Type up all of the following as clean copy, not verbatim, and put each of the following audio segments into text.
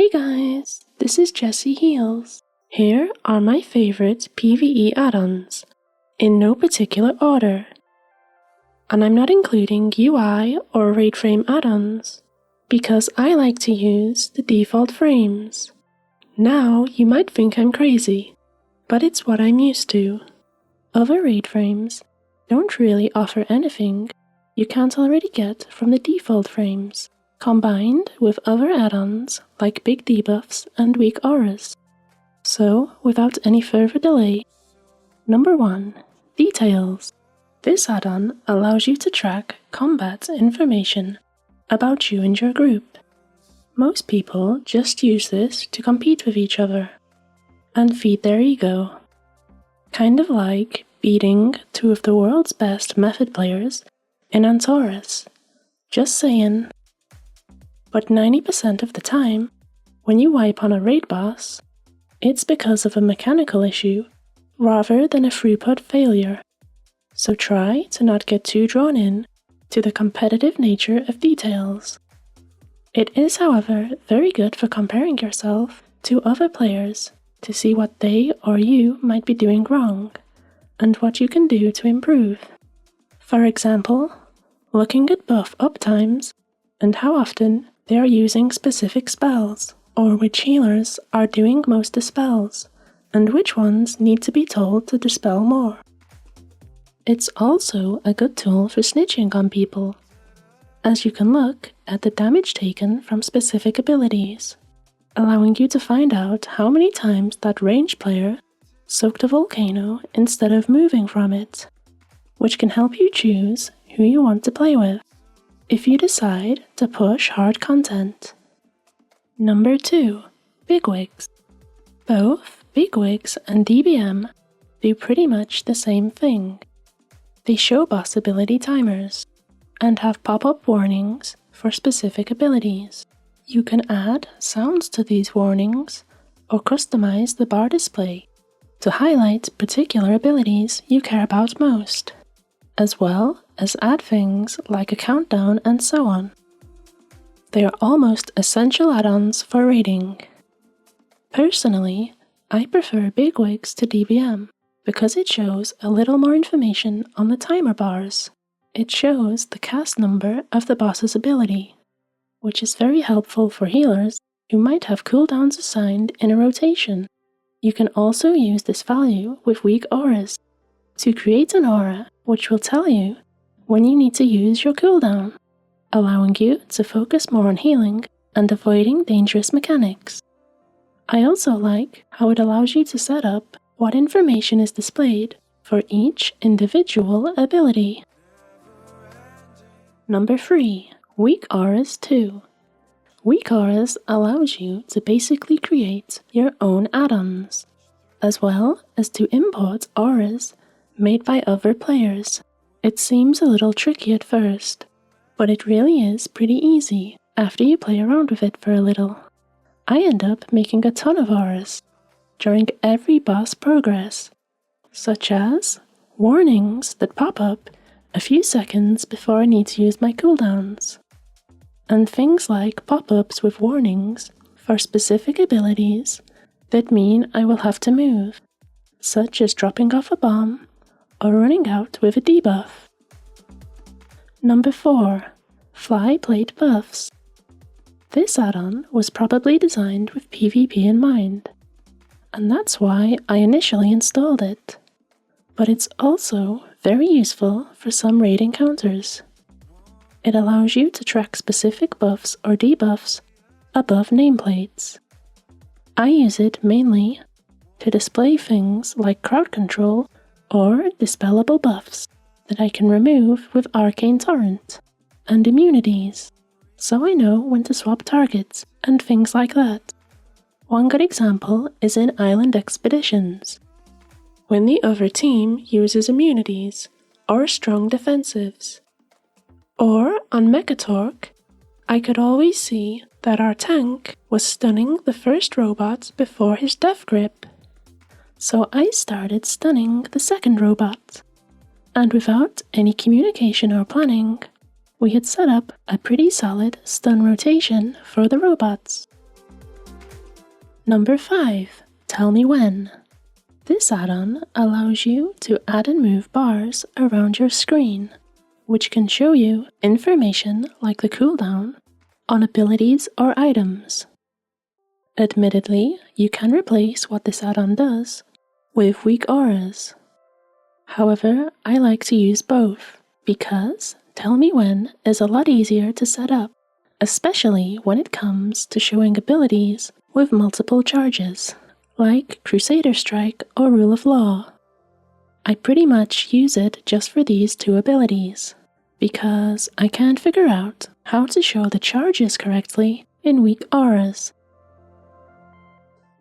Hey guys, this is Jessiehealz. Here are my favorite PvE add-ons, in no particular order. And I'm not including UI or raid frame add-ons, because I like to use the default frames. Now you might think I'm crazy, but it's what I'm used to. Other raid frames don't really offer anything you can't already get from the default frames, combined with other add-ons like big debuffs and weak auras. So, without any further delay, number 1, Details. This add-on allows you to track combat information about you and your group. Most people just use this to compete with each other and feed their ego. Kind of like beating 2 of the world's best method players in Antaurus. Just saying. But 90% of the time, when you wipe on a raid boss, it's because of a mechanical issue rather than a throughput failure. So try to not get too drawn in to the competitive nature of Details. It is, however, very good for comparing yourself to other players to see what they or you might be doing wrong and what you can do to improve. For example, looking at buff uptimes and how often they are using specific spells, or which healers are doing most dispels, and which ones need to be told to dispel more. It's also a good tool for snitching on people, as you can look at the damage taken from specific abilities, allowing you to find out how many times that ranged player soaked a volcano instead of moving from it, which can help you choose who you want to play with if you decide to push hard content. Number 2, Bigwigs. Both Bigwigs and DBM do pretty much the same thing. They show boss ability timers and have pop-up warnings for specific abilities. You can add sounds to these warnings or customize the bar display to highlight particular abilities you care about most, as well as add things like a countdown and so on. They are almost essential add-ons for raiding. Personally, I prefer Bigwigs to DBM because it shows a little more information on the timer bars. It shows the cast number of the boss's ability, which is very helpful for healers who might have cooldowns assigned in a rotation. You can also use this value with weak auras to create an aura which will tell you when you need to use your cooldown, allowing you to focus more on healing and avoiding dangerous mechanics. I also like how it allows you to set up what information is displayed for each individual ability. Number 3, Weak Auras 2. Weak Auras allows you to basically create your own add-ons, as well as to import auras made by other players. It seems a little tricky at first, but it really is pretty easy after you play around with it for a little. I end up making a ton of auras during every boss progress, such as warnings that pop up a few seconds before I need to use my cooldowns, and things like pop-ups with warnings for specific abilities that mean I will have to move, such as dropping off a bomb or running out with a debuff. Number 4, Fly Plate Buffs. This add-on was probably designed with PvP in mind, and that's why I initially installed it. But it's also very useful for some raid encounters. It allows you to track specific buffs or debuffs above nameplates. I use it mainly to display things like crowd control or dispellable buffs that I can remove with Arcane Torrent and immunities, so I know when to swap targets and things like that. One good example is in Island Expeditions, when the other team uses immunities or strong defensives. Or on Mechatork, I could always see that our tank was stunning the first robot before his death grip. So I started stunning the second robot, and without any communication or planning, we had set up a pretty solid stun rotation for the robots. Number 5. Tell Me When. This add-on allows you to add and move bars around your screen, which can show you information like the cooldown on abilities or items. Admittedly, you can replace what this add-on does with weak auras. However, I like to use both because Tell Me When is a lot easier to set up, especially when it comes to showing abilities with multiple charges, like Crusader Strike or Rule of Law. I pretty much use it just for these two abilities, because I can't figure out how to show the charges correctly in weak auras.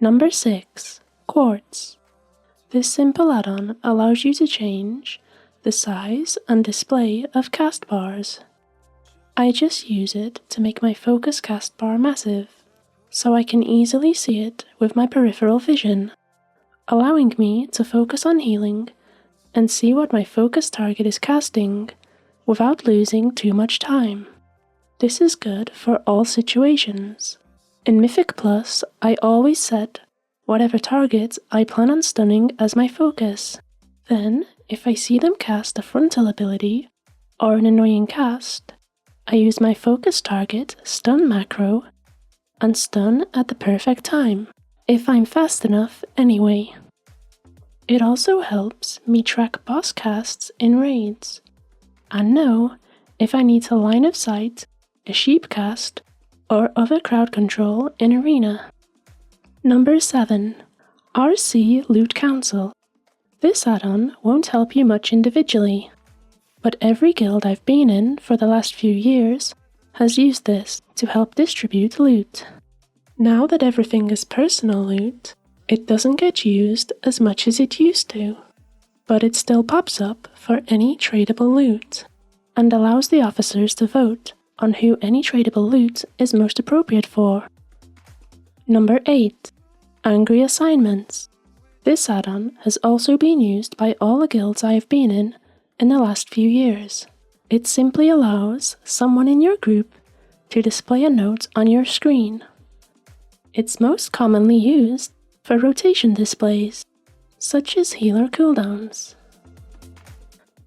Number 6. Quartz. This simple add-on allows you to change the size and display of cast bars. I just use it to make my focus cast bar massive, so I can easily see it with my peripheral vision, allowing me to focus on healing and see what my focus target is casting without losing too much time. This is good for all situations. In Mythic Plus, I always set whatever target I plan on stunning as my focus. Then, if I see them cast a frontal ability or an annoying cast, I use my focus target stun macro and stun at the perfect time, if I'm fast enough anyway. It also helps me track boss casts in raids, and know if I need to line of sight a sheep cast or other crowd control in arena. Number 7. RC Loot Council. This add-on won't help you much individually, but every guild I've been in for the last few years has used this to help distribute loot. Now that everything is personal loot, it doesn't get used as much as it used to, but it still pops up for any tradable loot, and allows the officers to vote on who any tradable loot is most appropriate for. Number 8. Angry Assignments. This add-on has also been used by all the guilds I have been in the last few years. It simply allows someone in your group to display a note on your screen. It's most commonly used for rotation displays, such as healer cooldowns.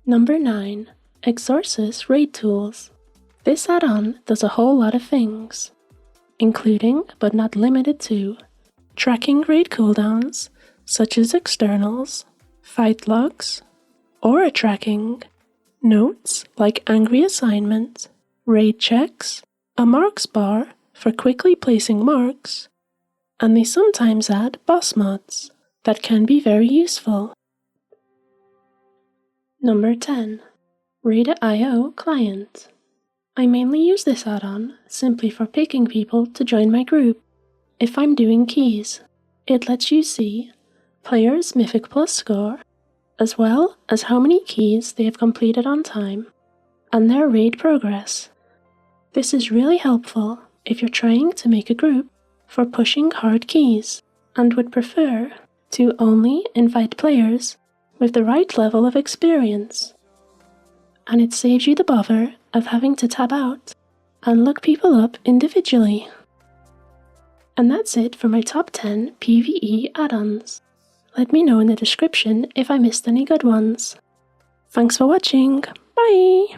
Number 9. Exorsus Raid Tools. This add-on does a whole lot of things, including but not limited to tracking raid cooldowns such as externals, fight logs, aura tracking, notes like angry assignment, raid checks, a marks bar for quickly placing marks, and they sometimes add boss mods that can be very useful. Number 10. Raid.io Client. I mainly use this add-on simply for picking people to join my group. If I'm doing keys, it lets you see players' Mythic Plus score, as well as how many keys they have completed on time, and their raid progress. This is really helpful if you're trying to make a group for pushing hard keys, and would prefer to only invite players with the right level of experience. And it saves you the bother of having to tab out and look people up individually. And that's it for my top 10 PvE add-ons. Let me know in the description if I missed any good ones. Thanks for watching. Bye!